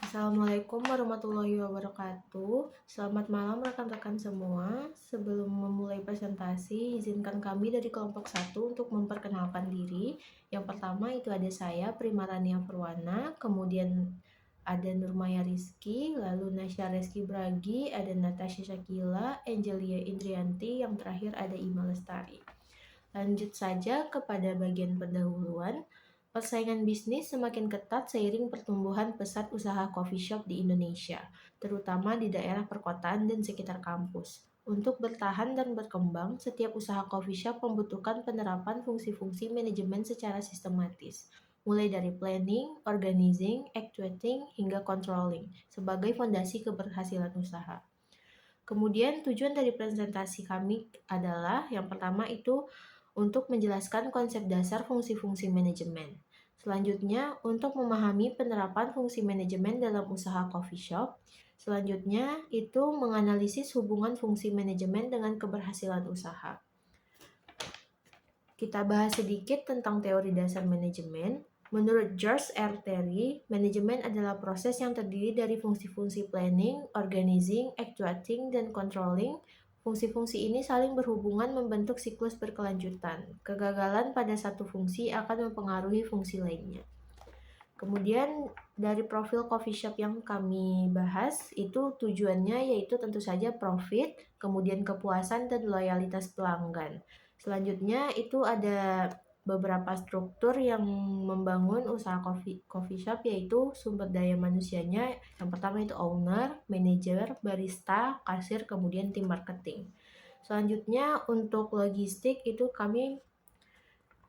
Assalamualaikum warahmatullahi wabarakatuh. Selamat malam rekan-rekan semua. Sebelum memulai presentasi, izinkan kami dari kelompok 1 untuk memperkenalkan diri. Yang pertama itu ada saya, Primarania Purwana, kemudian ada Nurmaya Rizky, lalu Nasya Reski Bragi, ada Natasha Shakila, Angelia Indrianti, yang terakhir ada Ima Lestari. Lanjut saja kepada bagian pendahuluan. Persaingan bisnis semakin ketat seiring pertumbuhan pesat usaha coffee shop di Indonesia, terutama di daerah perkotaan dan sekitar kampus. Untuk bertahan dan berkembang, setiap usaha coffee shop membutuhkan penerapan fungsi-fungsi manajemen secara sistematis, mulai dari planning, organizing, actuating, hingga controlling, sebagai fondasi keberhasilan usaha. Kemudian tujuan dari presentasi kami adalah yang pertama itu untuk menjelaskan konsep dasar fungsi-fungsi manajemen. Selanjutnya, untuk memahami penerapan fungsi manajemen dalam usaha coffee shop. Selanjutnya, itu menganalisis hubungan fungsi manajemen dengan keberhasilan usaha. Kita bahas sedikit tentang teori dasar manajemen. Menurut George R. Terry, manajemen adalah proses yang terdiri dari fungsi-fungsi planning, organizing, actuating, dan controlling. Fungsi-fungsi ini saling berhubungan membentuk siklus berkelanjutan. Kegagalan pada satu fungsi akan mempengaruhi fungsi lainnya. Kemudian dari profil coffee shop yang kami bahas, itu tujuannya yaitu tentu saja profit, kemudian kepuasan dan loyalitas pelanggan. Selanjutnya itu ada beberapa struktur yang membangun usaha coffee shop, yaitu sumber daya manusianya. Yang pertama itu owner, manager, barista, kasir, kemudian tim marketing. Selanjutnya untuk logistik itu kami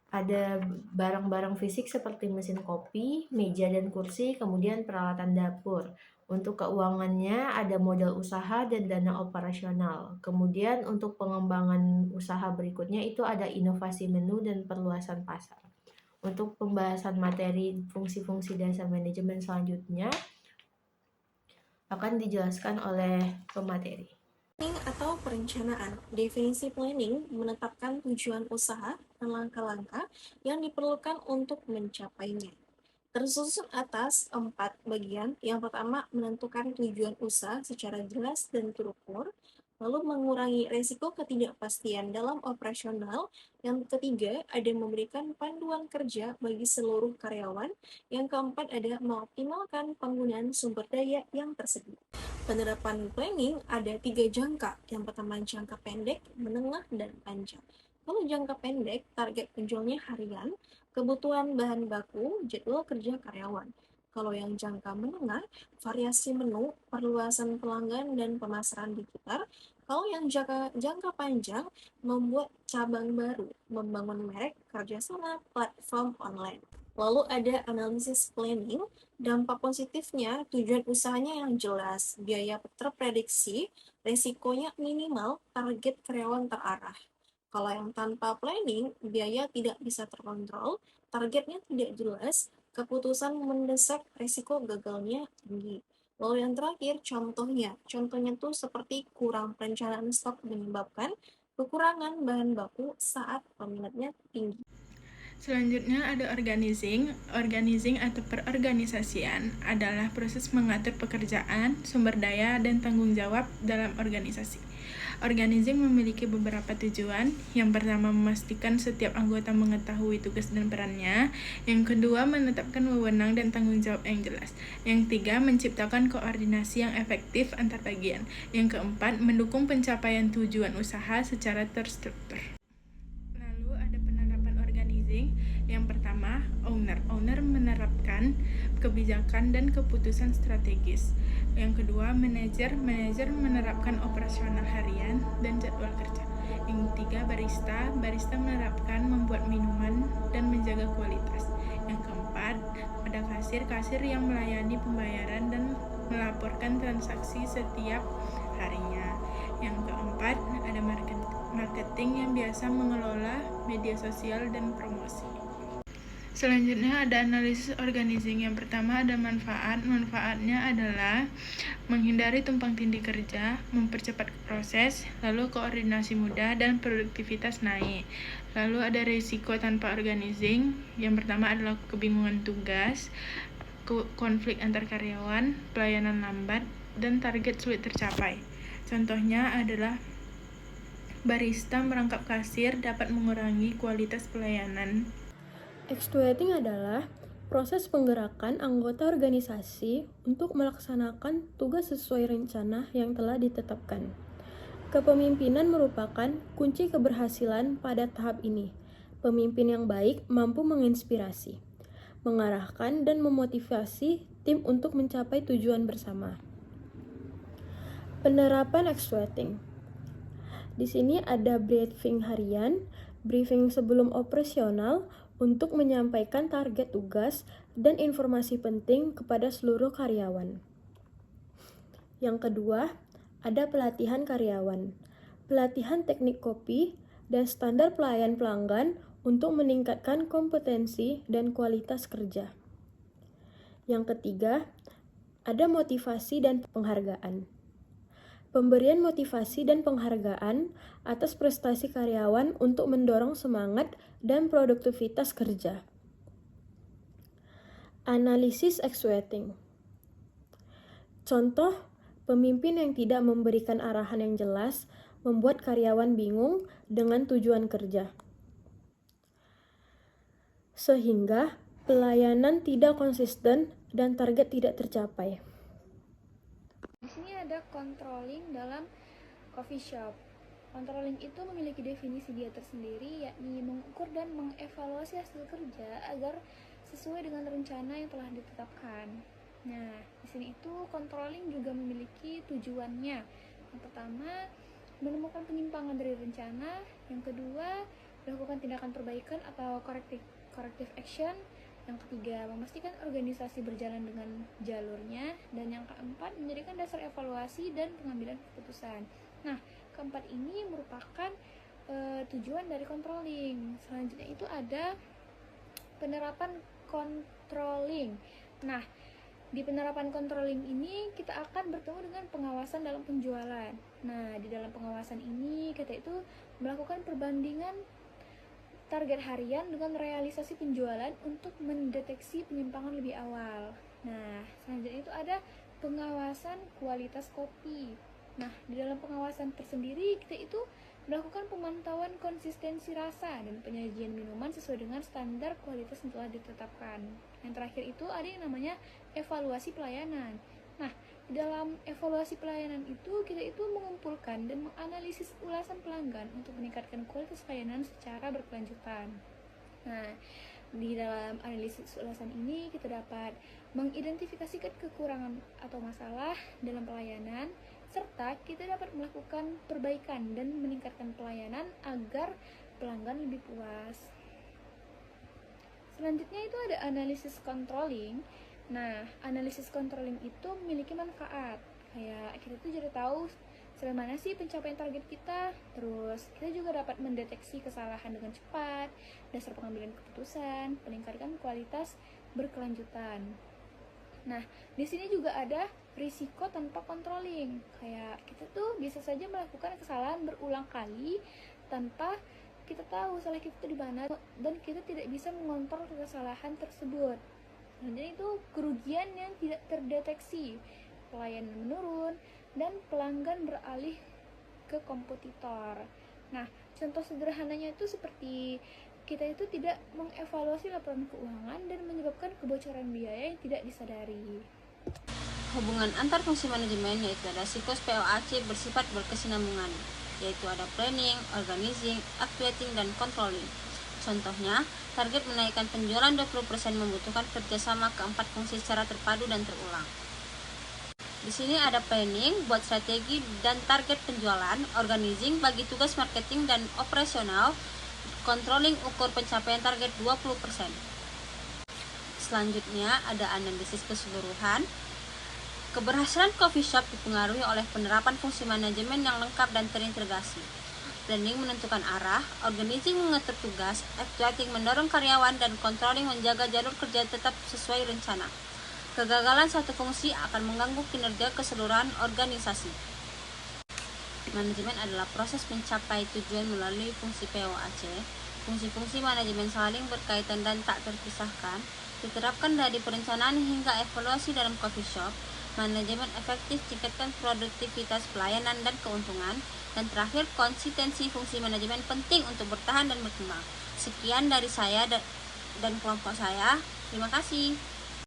ada barang-barang fisik seperti mesin kopi, meja dan kursi, kemudian peralatan dapur. Untuk keuangannya ada modal usaha dan dana operasional. Kemudian untuk pengembangan usaha berikutnya itu ada inovasi menu dan perluasan pasar. Untuk pembahasan materi fungsi-fungsi dasar manajemen selanjutnya akan dijelaskan oleh pemateri. Planning atau perencanaan. Definisi planning menetapkan tujuan usaha dan langkah-langkah yang diperlukan untuk mencapainya. Tersusun atas 4 bagian. Yang pertama, menentukan tujuan usaha secara jelas dan terukur, lalu mengurangi resiko ketidakpastian dalam operasional. Yang ketiga, ada memberikan panduan kerja bagi seluruh karyawan. Yang keempat, ada mengoptimalkan penggunaan sumber daya yang tersedia. Penerapan planning ada 3 jangka. Yang pertama jangka pendek, menengah, dan panjang. Kalau jangka pendek, target penjualnya harian, kebutuhan bahan baku, jadwal kerja karyawan. Kalau yang jangka menengah, variasi menu, perluasan pelanggan, dan pemasaran digital. Kalau yang jangka panjang, membuat cabang baru, membangun merek, kerjasama, platform online. Lalu ada analisis planning, dampak positifnya, tujuan usahanya yang jelas, biaya terprediksi, resikonya minimal, target karyawan terarah. Kalau yang tanpa planning, biaya tidak bisa terkontrol, targetnya tidak jelas, keputusan mendesak, resiko gagalnya tinggi. Lalu yang terakhir, contohnya tuh seperti kurang perencanaan stok menyebabkan kekurangan bahan baku saat peminatnya tinggi. Selanjutnya ada organizing. Organizing atau perorganisasian adalah proses mengatur pekerjaan, sumber daya, dan tanggung jawab dalam organisasi. Organizing memiliki beberapa tujuan. Yang pertama, memastikan setiap anggota mengetahui tugas dan perannya. Yang kedua, menetapkan wewenang dan tanggung jawab yang jelas. Yang ketiga, menciptakan koordinasi yang efektif antar bagian. Yang keempat, mendukung pencapaian tujuan usaha secara terstruktur. Lalu ada penerapan organizing. Yang pertama, owner. Owner menerapkan kebijakan dan keputusan strategis. Yang kedua, manajer. Manajer menerapkan operasional harian dan jadwal kerja. Yang ketiga, barista. Barista menerapkan membuat minuman dan menjaga kualitas. Yang keempat, ada kasir. Kasir yang melayani pembayaran dan melaporkan transaksi setiap harinya. Yang keempat, ada marketing yang biasa mengelola media sosial dan promosi. Selanjutnya ada analisis organizing. Yang pertama ada manfaat. Manfaatnya adalah menghindari tumpang tindih kerja, mempercepat proses, lalu koordinasi mudah dan produktivitas naik. Lalu ada risiko tanpa organizing. Yang pertama adalah kebingungan tugas. konflik antar karyawan, pelayanan lambat, dan target sulit tercapai. Contohnya adalah barista merangkap kasir dapat mengurangi kualitas pelayanan. Actuating adalah proses penggerakan anggota organisasi untuk melaksanakan tugas sesuai rencana yang telah ditetapkan. Kepemimpinan merupakan kunci keberhasilan pada tahap ini. Pemimpin yang baik mampu menginspirasi, mengarahkan, dan memotivasi tim untuk mencapai tujuan bersama. Penerapan actuating. Di sini ada briefing harian, briefing sebelum operasional untuk menyampaikan target tugas dan informasi penting kepada seluruh karyawan. Yang kedua, ada pelatihan karyawan, pelatihan teknik kopi, dan standar pelayan pelanggan untuk meningkatkan kompetensi dan kualitas kerja. Yang ketiga, ada motivasi dan penghargaan. Pemberian motivasi dan penghargaan atas prestasi karyawan untuk mendorong semangat dan produktivitas kerja. Analisis actuating. Contoh, pemimpin yang tidak memberikan arahan yang jelas membuat karyawan bingung dengan tujuan kerja, sehingga pelayanan tidak konsisten dan target tidak tercapai. Di sini ada controlling dalam coffee shop. Controlling itu memiliki definisi dia tersendiri, yakni mengukur dan mengevaluasi hasil kerja agar sesuai dengan rencana yang telah ditetapkan. Nah, di sini itu controlling juga memiliki tujuannya. Yang pertama, menemukan penyimpangan dari rencana. Yang kedua, melakukan tindakan perbaikan atau corrective action. Yang ketiga, memastikan organisasi berjalan dengan jalurnya. Dan yang keempat, menjadikan dasar evaluasi dan pengambilan keputusan. Nah, keempat ini merupakan tujuan dari controlling. Selanjutnya itu ada penerapan controlling. Nah, di penerapan controlling ini kita akan bertemu dengan pengawasan dalam penjualan. Nah, di dalam pengawasan ini kita itu melakukan perbandingan target harian dengan realisasi penjualan untuk mendeteksi penyimpangan lebih awal. Nah, selanjutnya itu ada pengawasan kualitas kopi. Nah, di dalam pengawasan tersendiri kita itu melakukan pemantauan konsistensi rasa dan penyajian minuman sesuai dengan standar kualitas yang telah ditetapkan. Yang terakhir itu ada yang namanya evaluasi pelayanan. Nah, di dalam evaluasi pelayanan itu kita itu mengumpulkan dan menganalisis ulasan pelanggan untuk meningkatkan kualitas pelayanan secara berkelanjutan. Nah, di dalam analisis ulasan ini kita dapat mengidentifikasikan kekurangan atau masalah dalam pelayanan, serta kita dapat melakukan perbaikan dan meningkatkan pelayanan agar pelanggan lebih puas. Selanjutnya itu ada analisis controlling. Nah, analisis controlling itu memiliki manfaat. Kayak kita tuh jadi tahu sejauh mana sih pencapaian target kita. Terus kita juga dapat mendeteksi kesalahan dengan cepat, dasar pengambilan keputusan, meningkatkan kualitas berkelanjutan. Nah, di sini juga ada risiko tanpa controlling. Kayak kita tuh bisa saja melakukan kesalahan berulang kali tanpa kita tahu salah kita di mana dan kita tidak bisa mengontrol kesalahan tersebut. Jadi itu kerugian yang tidak terdeteksi, pelayanan menurun, dan pelanggan beralih ke kompetitor. Nah, contoh sederhananya itu seperti kita itu tidak mengevaluasi laporan keuangan dan menyebabkan kebocoran biaya yang tidak disadari. Hubungan antar fungsi manajemen yaitu ada siklus POAC bersifat berkesinambungan, yaitu ada planning, organizing, actuating, dan controlling. Contohnya, target menaikkan penjualan 20% membutuhkan kerjasama keempat fungsi secara terpadu dan terulang. Di sini ada planning, buat strategi dan target penjualan, organizing, bagi tugas marketing dan operasional, controlling, ukur pencapaian target 20%. Selanjutnya ada analisis keseluruhan. Keberhasilan coffee shop dipengaruhi oleh penerapan fungsi manajemen yang lengkap dan terintegrasi. Planning menentukan arah, organizing mengatur tugas, actuating mendorong karyawan, dan controlling menjaga jalur kerja tetap sesuai rencana. Kegagalan satu fungsi akan mengganggu kinerja keseluruhan organisasi. Manajemen adalah proses mencapai tujuan melalui fungsi POAC. Fungsi-fungsi manajemen saling berkaitan dan tak terpisahkan. Diterapkan dari perencanaan hingga evaluasi dalam coffee shop, manajemen efektif tingkatkan produktivitas pelayanan dan keuntungan, dan terakhir konsistensi fungsi manajemen penting untuk bertahan dan berkembang. Sekian dari saya dan kelompok saya. Terima kasih.